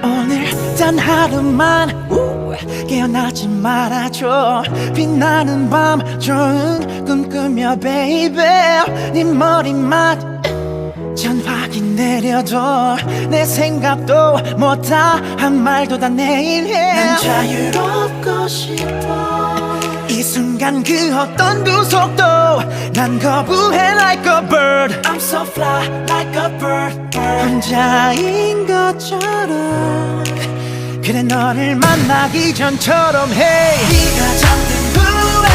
오늘 단 하루만 깨어나지 말아줘. 빛나는 밤 좋은 꿈 꾸며 baby. 네 머리맡 전화기 내려도 내 생각도 못다 한 말도 다 내일 해. 난 자유롭고 싶어. 이 순간 그 어떤 구속도 난 거부해 like a bird. I'm so fly like a bird. 혼자인 것처럼 그래 너를 만나기 전처럼 hey. 네가 잠든 후에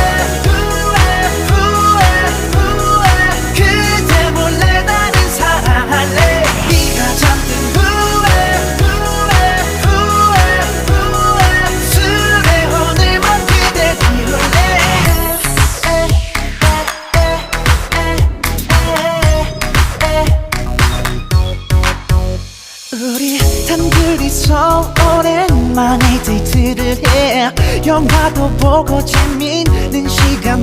그대 몰래 나는 사랑할래. 네가 잠든 후에 술에 오늘만 그대 비울래. 우리 단둘이서 오랜만에 데이트를 해. 영화도 보고 재밌는 시간.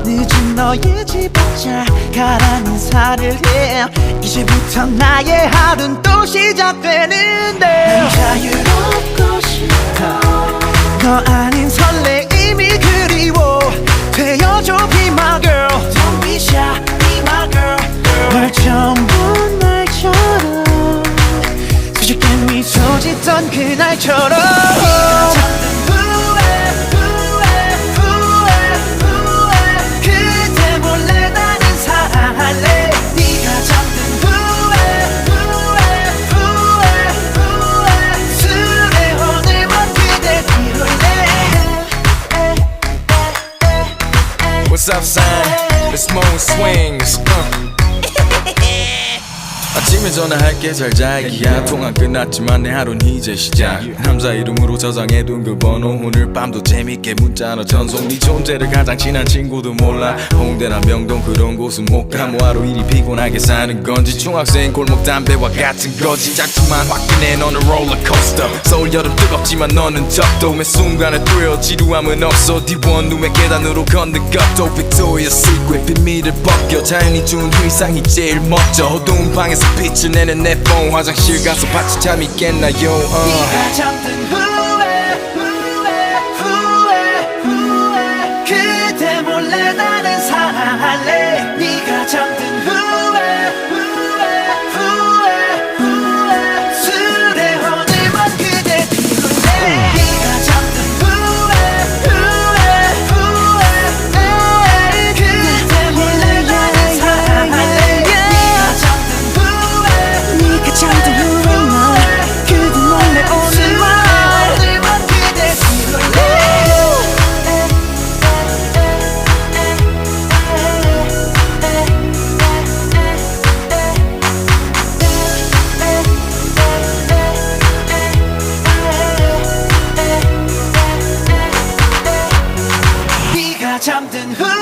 늦은 너의 집 앞자 가라는 인사를 해. 이제부터 나의 하루는 또 시작되는데 난 자유롭고 싶어. 너 아닌 설레임이 그리워. 되어줘 be my girl. Don't be shy be my girl. 널 처음 본 날처럼 수줍게 미소 짓던 그날처럼 그대 몰래 나는 사랑할래. 네가 잠든 후에 술에 오늘만 그대 비울래. What's up, son? It's Moon Swings. 아침에 전화할게 잘 자기야. 통화 끝났지만 내 하루는 이제 시작. 남자 이름으로 저장해둔 그 번호. 오늘 밤도 재밌게 문자로 전송. 네 존재를 가장 친한 친구도 몰라. 홍대나 명동 그런 곳은 못 가. 뭐하루 이리 피곤하게 사는 건지. 중학생 골목 담배와 같은 거지. 작지만 화끈해 너는 롤러코스터. 서울 여름 뜨겁지만 너는 적도. 매 순간에 thrill 지루함은 없어. D1 눈의 계단으로 걷는 것도 Victoria's Secret 비밀을 벗겨. 자연이 준 의상이 제일 멋져. 어두운 방에서 빛을 내는 내 폰. 화장실 가서 같이 잠이 깼나요? 네가 잠든 후에 그대 몰래 나는 사랑할래. 네가 잠든 후에 술에 오늘만 그대 비울래. 네가 잠든 후에 그대 몰래 나는 사랑할래. 네가 잠든 후에 그대 몰래 오늘만 그대 비울래. 네가 잠든 후